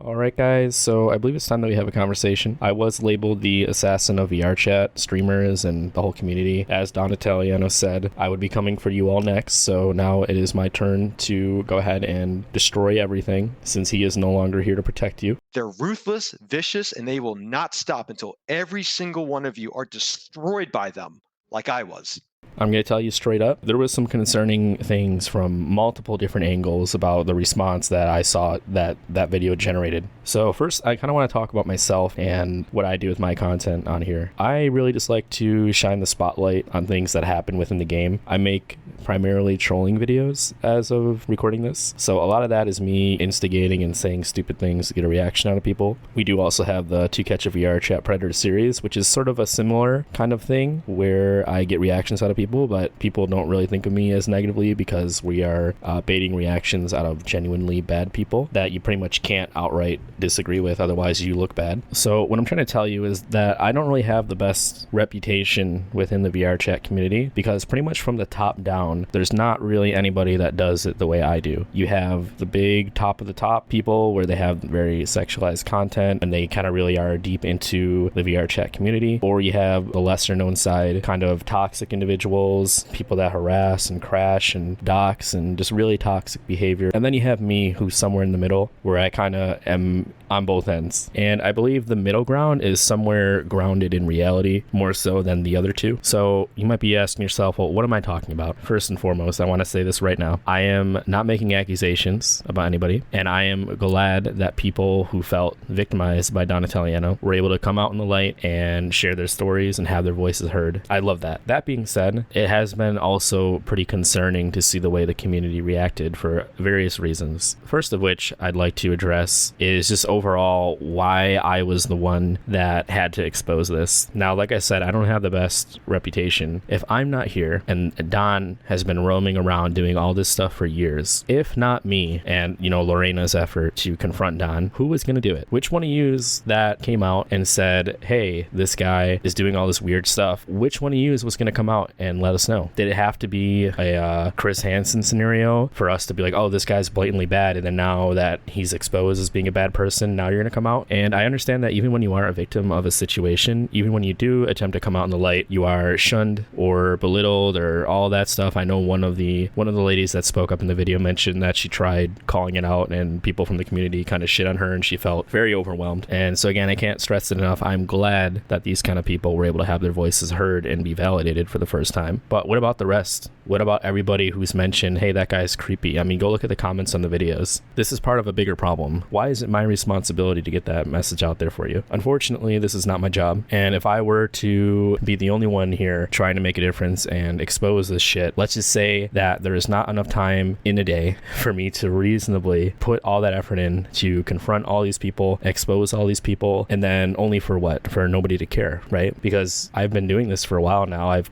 Alright guys, so I believe it's time that we have a conversation. I was labeled the assassin of VRChat streamers and the whole community. As Don Italiano said, I would be coming for you all next, so now it is my turn to go ahead and destroy everything, since he is no longer here to protect you. They're ruthless, vicious, and they will not stop until every single one of you are destroyed by them, like I was. I'm going to tell you straight up, there was some concerning things from multiple different angles about the response that I saw that video generated. So first, I kind of want to talk about myself and what I do with my content on here. I really just like to shine the spotlight on things that happen within the game. I make primarily trolling videos as of recording this. So a lot of that is me instigating and saying stupid things to get a reaction out of people. We do also have the To Catch a VRChat Predator series, which is sort of a similar kind of thing where I get reactions out of people, but people don't really think of me as negatively because we are baiting reactions out of genuinely bad people that you pretty much can't outright disagree with, otherwise you look bad. So what I'm trying to tell you is that I don't really have the best reputation within the VRChat community because pretty much from the top down, there's not really anybody that does it the way I do. You have the big top of the top people where they have very sexualized content and they kind of really are deep into the VRChat community, or you have the lesser known side, kind of toxic individuals, people that harass and crash and dox and just really toxic behavior. And then you have me, who's somewhere in the middle, where I kind of am on both ends. And I believe the middle ground is somewhere grounded in reality more so than the other two. So you might be asking yourself, well, what am I talking about? First and foremost, I want to say this right now. I am not making accusations about anybody, and I am glad that people who felt victimized by Don Italiano were able to come out in the light and share their stories and have their voices heard. I love that. That being said, it has been also pretty concerning to see the way the community reacted for various reasons. First of which I'd like to address is just overall why I was the one that had to expose this. Now, like I said, I don't have the best reputation. If I'm not here, and Don has been roaming around doing all this stuff for years, if not me and, Lorena's effort to confront Don, who was going to do it? Which one of yous that came out and said, hey, this guy is doing all this weird stuff, which one of yous was going to come out and let us know? Did it have to be a Chris Hansen scenario for us to be like, oh, this guy's blatantly bad, and then now that he's exposed as being a bad person, now you're going to come out? And I understand that even when you are a victim of a situation, even when you do attempt to come out in the light, you are shunned or belittled or all that stuff. I know one of the ladies that spoke up in the video mentioned that she tried calling it out and people from the community kind of shit on her and she felt very overwhelmed. And so again, I can't stress it enough. I'm glad that these kind of people were able to have their voices heard and be validated for the first time. But what about the rest? What about everybody who's mentioned, hey, that guy's creepy? I mean, go look at the comments on the videos. This is part of a bigger problem. Why is it my responsibility to get that message out there for you? Unfortunately, this is not my job. And if I were to be the only one here trying to make a difference and expose this shit, let's just say that there is not enough time in a day for me to reasonably put all that effort in to confront all these people, expose all these people, and then only for what? For nobody to care, right? Because I've been doing this for a while now. I've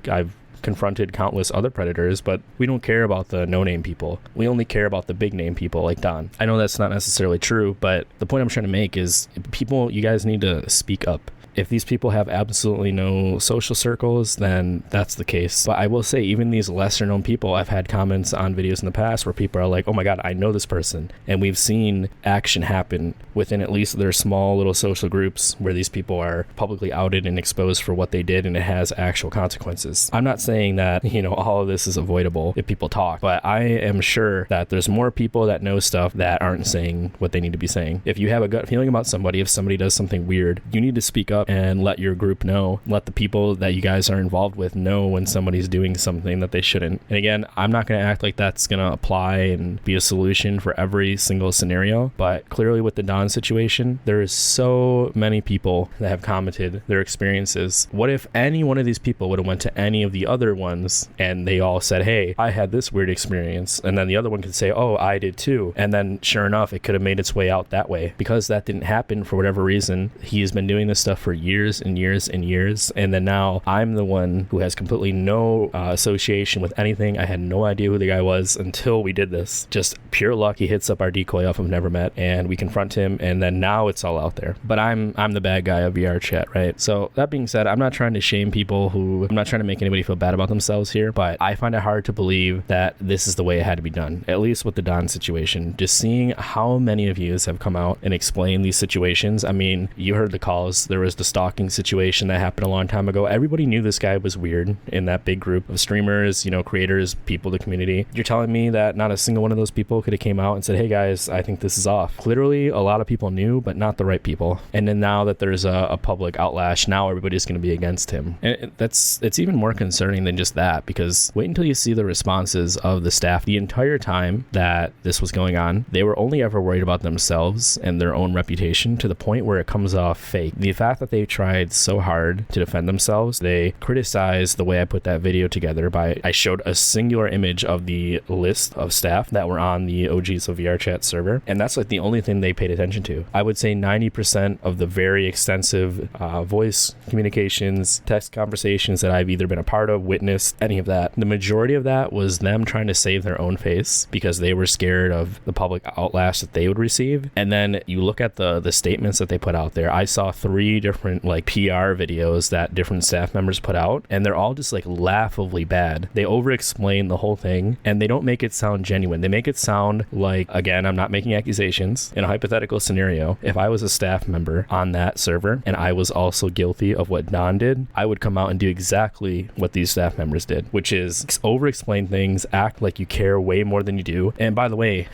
confronted countless other predators, but we don't care about the no-name people. We only care about the big-name people like Don. I know that's not necessarily true, but the point I'm trying to make is people, you guys need to speak up. If these people have absolutely no social circles, then that's the case. But I will say, even these lesser known people, I've had comments on videos in the past where people are like, oh my God, I know this person. And we've seen action happen within at least their small little social groups where these people are publicly outed and exposed for what they did, and it has actual consequences. I'm not saying that, all of this is avoidable if people talk, but I am sure that there's more people that know stuff that aren't saying what they need to be saying. If you have a gut feeling about somebody, if somebody does something weird, you need to speak up and let your group know, let the people that you guys are involved with know when somebody's doing something that they shouldn't. And again, I'm not going to act like that's going to apply and be a solution for every single scenario, but clearly with the Don situation, there is so many people that have commented their experiences. What if any one of these people would have went to any of the other ones and they all said, hey, I had this weird experience, and then the other one could say, oh, I did too, and then sure enough, it could have made its way out that way. Because that didn't happen for whatever reason, he has been doing this stuff for years and years and years, and then now I'm the one who has completely no association with anything. I had no idea who the guy was until we did this. Just pure luck, he hits up our decoy off of Never Met, and we confront him, and then now it's all out there. But I'm the bad guy of VRChat, right? So that being said, I'm not trying to shame people I'm not trying to make anybody feel bad about themselves here, but I find it hard to believe that this is the way it had to be done, at least with the Don situation. Just seeing how many of you have come out and explained these situations. I mean, you heard the calls. There was the stalking situation that happened a long time ago. Everybody knew this guy was weird in that big group of streamers, creators, people, the community. You're telling me that not a single one of those people could have came out and said, hey guys, I think this is off. Clearly, a lot of people knew, but not the right people. And then now that there's a public outlash, now everybody's going to be against him. And it's even more concerning than just that, because wait until you see the responses of the staff. The entire time that this was going on, they were only ever worried about themselves and their own reputation, to the point where it comes off fake. The fact that they tried so hard to defend themselves, they criticized the way I put that video together by, I showed a singular image of the list of staff that were on the OGs of VRChat server, and that's like the only thing they paid attention to. I would say 90% of the very extensive voice communications, text conversations that I've either been a part of, witnessed, any of that, the majority of that was them trying to save their own face because they were scared of the public outlash that they would receive. And then you look at the statements that they put out there. I saw 3 different PR videos that different staff members put out, and they're all just laughably bad. They over-explain the whole thing, and they don't make it sound genuine. They make it sound like, again, I'm not making accusations, in a hypothetical scenario, if I was a staff member on that server and I was also guilty of what Don did, I would come out and do exactly what these staff members did, which is over-explain things, act like you care way more than you do. And by the way,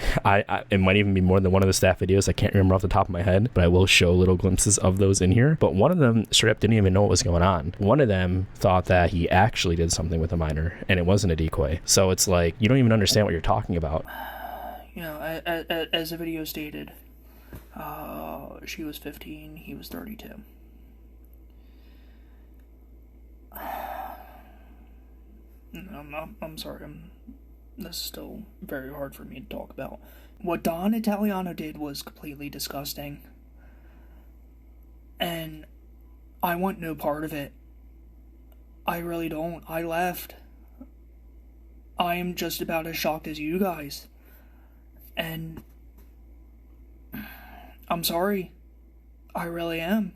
it might even be more than one of the staff videos. I can't remember off the top of my head, but I will show little glimpses of those in here. But one of them straight up didn't even know what was going on. One of them thought that he actually did something with a minor, and it wasn't a decoy. So it's like, you don't even understand what you're talking about. As the video stated, she was 15, he was 32. I'm sorry, this is still very hard for me to talk about. What Don Italiano did was completely disgusting, and I want no part of it. I really don't. I left. I am just about as shocked as you guys, and I'm sorry. I really am.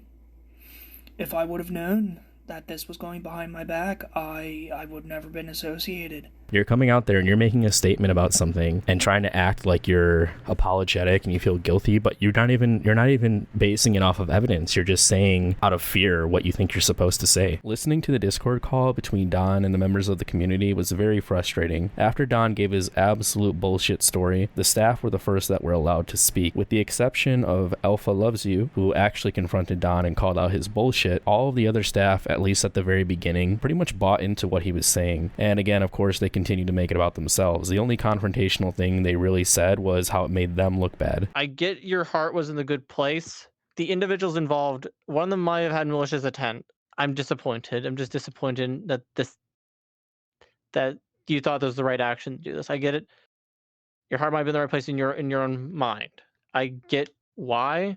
If I would have known that this was going behind my back, I would never been associated. You're coming out there and you're making a statement about something and trying to act like you're apologetic and you feel guilty, but you're not even basing it off of evidence. You're just saying out of fear what you think you're supposed to say. Listening to the Discord call between Don and the members of the community was very frustrating. After Don gave his absolute bullshit story, the staff were the first that were allowed to speak. With the exception of Alpha Loves You, who actually confronted Don and called out his bullshit, all of the other staff, at least at the very beginning, pretty much bought into what he was saying. And again, of course, they continue to make it about themselves. The only confrontational thing they really said was how it made them look bad. I get your heart was in the good place. The individuals involved, one of them might have had malicious intent. I'm disappointed. I'm just disappointed that you thought this was the right action to do this. I get it. Your heart might be in the right place in your own mind. I get why,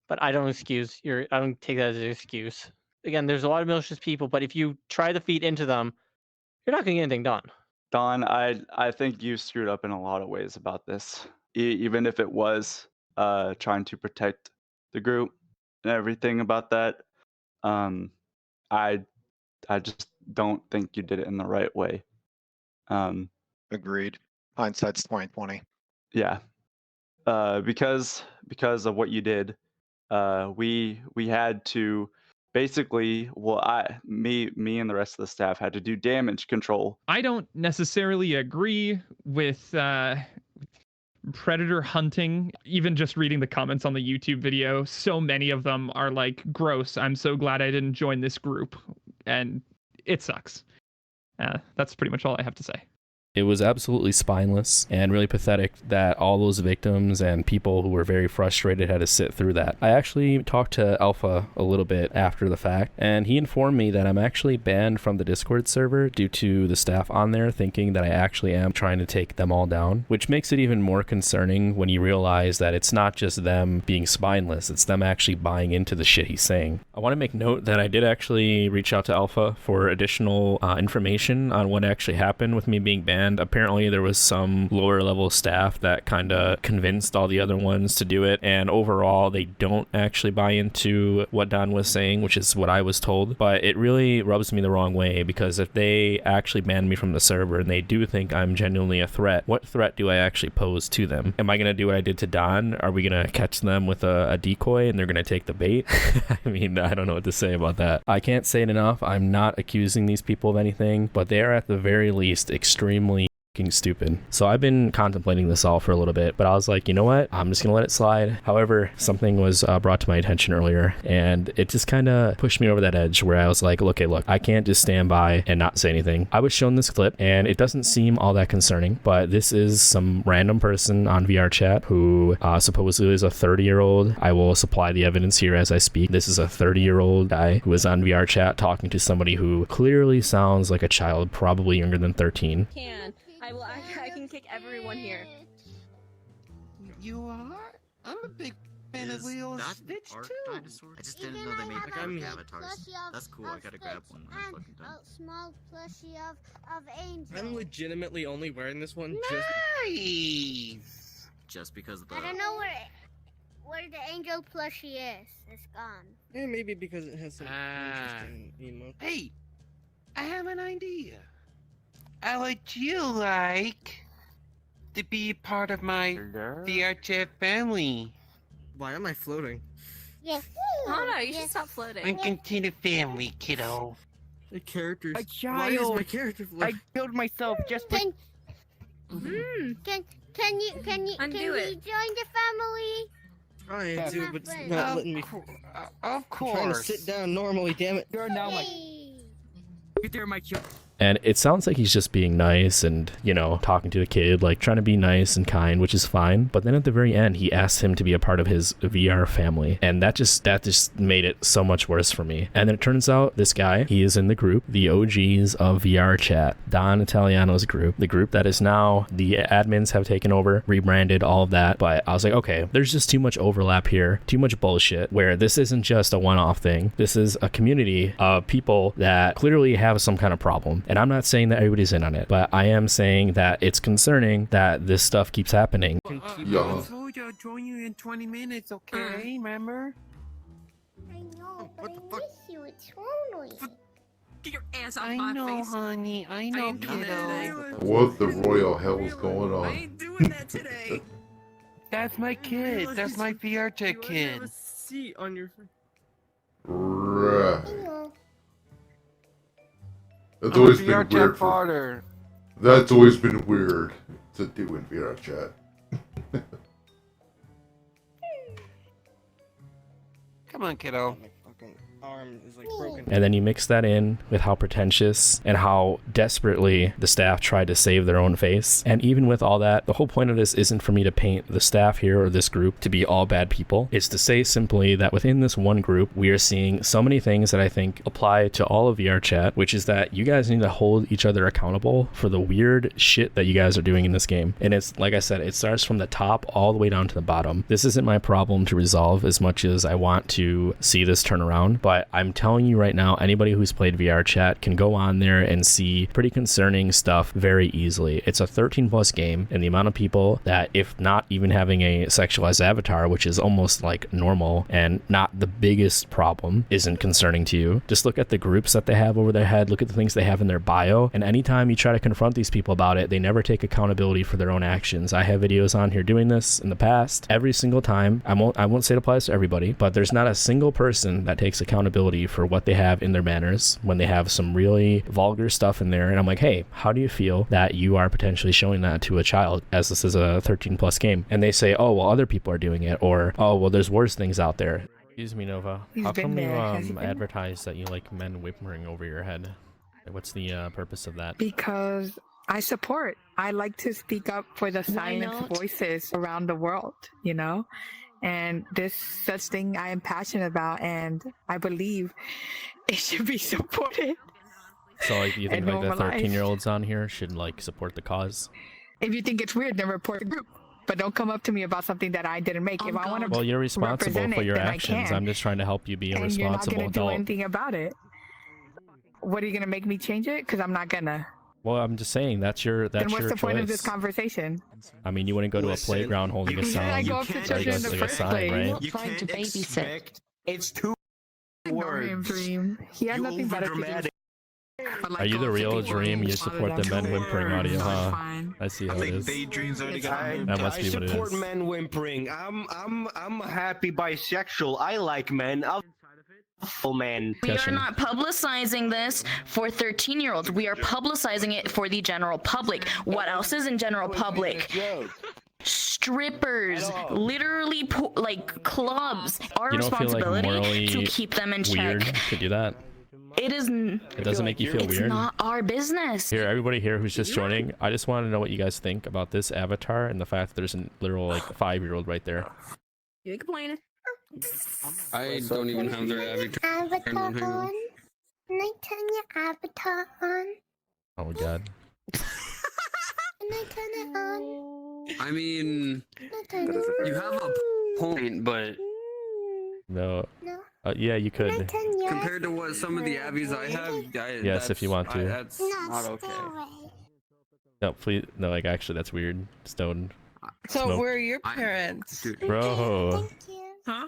but I don't take that as an excuse. Again, there's a lot of malicious people, but if you try to feed into them, you're not going to get anything done. Don, I think you screwed up in a lot of ways about this. Even if it was trying to protect the group and everything about that, I just don't think you did it in the right way. Agreed. Hindsight's 20/20. Yeah. Because of what you did, we had to basically, me and the rest of the staff had to do damage control. I don't necessarily agree with predator hunting. Even just reading the comments on the YouTube video, so many of them are like, gross, I'm so glad I didn't join this group. And it sucks. That's pretty much all I have to say. It was absolutely spineless and really pathetic that all those victims and people who were very frustrated had to sit through that. I actually talked to Alpha a little bit after the fact, and he informed me that I'm actually banned from the Discord server due to the staff on there thinking that I actually am trying to take them all down, which makes it even more concerning when you realize that it's not just them being spineless, it's them actually buying into the shit he's saying. I want to make note that I did actually reach out to Alpha for additional information on what actually happened with me being banned. Apparently there was some lower level staff that kind of convinced all the other ones to do it, and overall they don't actually buy into what Don was saying, which is what I was told. But it really rubs me the wrong way, because if they actually banned me from the server and they do think I'm genuinely a threat, what threat do I actually pose to them? Am I going to do what I did to Don? Are we going to catch them with a decoy and they're going to take the bait? I mean, I don't know what to say about that. I can't say it enough. I'm not accusing these people of anything, but they are at the very least extremely stupid. So I've been contemplating this all for a little bit, but I was like, you know what? I'm just gonna let it slide. However, something was brought to my attention earlier, and it just kind of pushed me over that edge where I was like, okay, look, I can't just stand by and not say anything. I was shown this clip, and it doesn't seem all that concerning, but this is some random person on VRChat who supposedly is a 30-year-old. I will supply the evidence here as I speak. This is a 30-year-old guy who is on VRChat talking to somebody who clearly sounds like a child, probably younger than 13. I can kick everyone here. You are? I'm a big fan of Leo and Stitch too. Dinosaur? I just didn't know they made like avatars. That's cool. I gotta grab one when I'm fucking done. A small plushie of Angel. I'm legitimately only wearing this one Just because of the. I don't know where the Angel plushie is. It's gone. Yeah, maybe because it has some interesting emotes. Hey, I have an idea. How would you like to be part of my VRChat family? Why am I floating? Yes. Oh no, you should stop floating. I'm continue family, kiddo. The characters. A child. Why is my character floating? I killed myself just Can you Undo it. join the family? trying to, but it's not letting me. Of course. I'm trying to sit down normally, damn it. You're now my. Get there, my kid. And it sounds like he's just being nice and, you know, talking to a kid, like trying to be nice and kind, which is fine. But then at the very end, he asks him to be a part of his VR family. And that just made it so much worse for me. And then it turns out this guy, he is in the group, the OGs of VRChat, Don Italiano's group, the group that is now the admins have taken over, rebranded, all of that. But I was like, okay, there's just too much overlap here, too much bullshit, where this isn't just a one-off thing. This is a community of people that clearly have some kind of problem. And I'm not saying that everybody's in on it, but I am saying that it's concerning that this stuff keeps happening. I'll join you in 20 minutes, okay? Remember? I know, but what the I fuck? miss you eternally. Get your ass off I my know, face. honey. I know, kiddo. What the royal hell's going I on? ain't doing that today. That's my kid. That's my VRChat kid. Have a seat on your. Right. Hello. That's I'm always a been VRChat weird. father. That's always been weird to do in VRChat. Come on, kiddo. My fucking arm is like broken. And then you mix that in with how pretentious and how desperately the staff tried to save their own face. And even with all that, the whole point of this isn't for me to paint the staff here or this group to be all bad people. It's to say simply that within this one group, we are seeing so many things that I think apply to all of VRChat, which is that you guys need to hold each other accountable for the weird shit that you guys are doing in this game. And it's, like I said, it starts from the top all the way down to the bottom. This isn't my problem to resolve as much as I want to see this turn around, but I'm telling you right now, anybody who's played VRChat can go on there and see pretty concerning stuff very easily. It's a 13 plus game, and the amount of people that, if not even having a sexualized avatar, which is almost like normal and not the biggest problem, isn't concerning to you. Just look at the groups that they have over their head, look at the things they have in their bio, and anytime you try to confront these people about it, they never take accountability for their own actions. I have videos on here doing this in the past. Every single time, I won't say it applies to everybody, but there's not a single person that takes accountability for what they have in their manners when they have some really vulgar stuff in there. And I'm like, hey, how do you feel that you are potentially showing that to a child, as this is a 13 plus game? And they say, oh, well, other people are doing it, or oh, well, there's worse things out there. Excuse me, Nova. How come you advertise that you like men whimpering over your head? What's the purpose of that? Because I support. I like to speak up for the silenced voices around the world, you know? And this such thing I am passionate about, and I believe it should be supported. So like, do you think and like the normalized. 13-year-olds on here should like support the cause? If you think it's weird, then report the group. But don't come up to me about something that I didn't make. If I want to Well, you're responsible for your actions. I'm just trying to help you be a and you're not responsible gonna do adult. anything about it. What are you gonna make me change it? Because I'm not gonna. Well, I'm just saying that's your Then what's your the choice. point of this conversation? I mean, you wouldn't go to a playground holding a sign. I go up to like children in the a first sign, place. right? You trying to can't babysit. expect. It's too words. Dream. He had You nothing better to do. overdramatic. Are you the real dream? You support the men whimpering audio, huh? Fine. I see how it is. Daydream's already got That must be what it support is. men whimpering. I'm a happy bisexual. I like men. Oh man. We are not publicizing this for 13-year-olds. We are publicizing it for the general public. What else is in general public? Strippers, literally like clubs. Our You don't feel like responsibility morally to keep them in weird check. to do that? It is. It doesn't make you feel It's weird? not our business. Here, everybody here who's just joining, I just want to know what you guys think about this avatar and the fact that there's a literal like 5-year-old right there. You ain't complaining. I don't even have their avatar. Avatar on. Can I turn your avatar on? Oh my god. Can I turn it on? I mean, you have a point, but No. Yeah, you could. compared to what some of the abbies I have, Yes, if you want to. That's not okay. No, please. No, like actually, that's weird. Stone. So Smoke. where are your parents? Bro. Huh?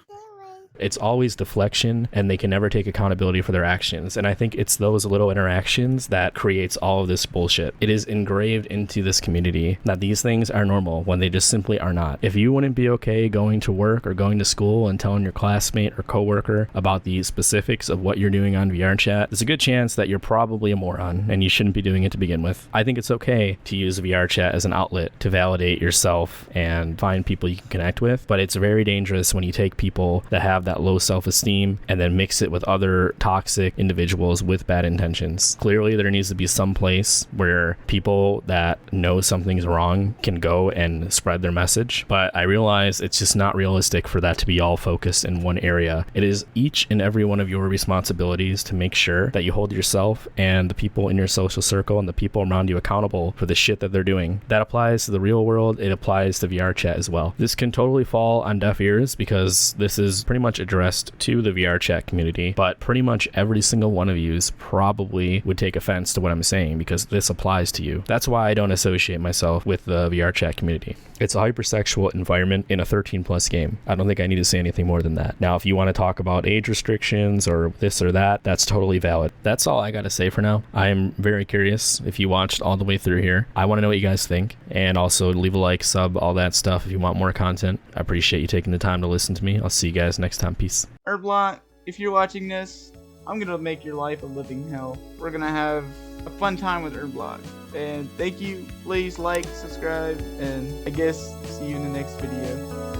It's always deflection, and they can never take accountability for their actions. And I think it's those little interactions that creates all of this bullshit. It is engraved into this community that these things are normal when they just simply are not. If you wouldn't be okay going to work or going to school and telling your classmate or coworker about the specifics of what you're doing on VRChat, there's a good chance that you're probably a moron and you shouldn't be doing it to begin with. I think it's okay to use VRChat as an outlet to validate yourself and find people you can connect with, but it's very dangerous when you take people that have that low self-esteem and then mix it with other toxic individuals with bad intentions. Clearly there needs to be some place where people that know something's wrong can go and spread their message, but I realize it's just not realistic for that to be all focused in one area. It is each and every one of your responsibilities to make sure that you hold yourself and the people in your social circle and the people around you accountable for the shit that they're doing. That applies to the real world. It applies to VRChat as well. This can totally fall on deaf ears because this is pretty much addressed to the VRChat community, but pretty much every single one of you probably would take offense to what I'm saying because this applies to you. That's why I don't associate myself with the VRChat community. It's a hypersexual environment in a 13+ game. I don't think I need to say anything more than that. Now, if you want to talk about age restrictions or this or that, that's totally valid. That's all I got to say for now. I am very curious if you watched all the way through here. I want to know what you guys think, and also leave a like, sub, all that stuff if you want more content. I appreciate you taking the time to listen to me. I'll see you guys next time. Peace. Erblock, if you're watching this, I'm gonna make your life a living hell. We're gonna have a fun time with Erblock. And thank you. Please like, subscribe, and I guess see you in the next video.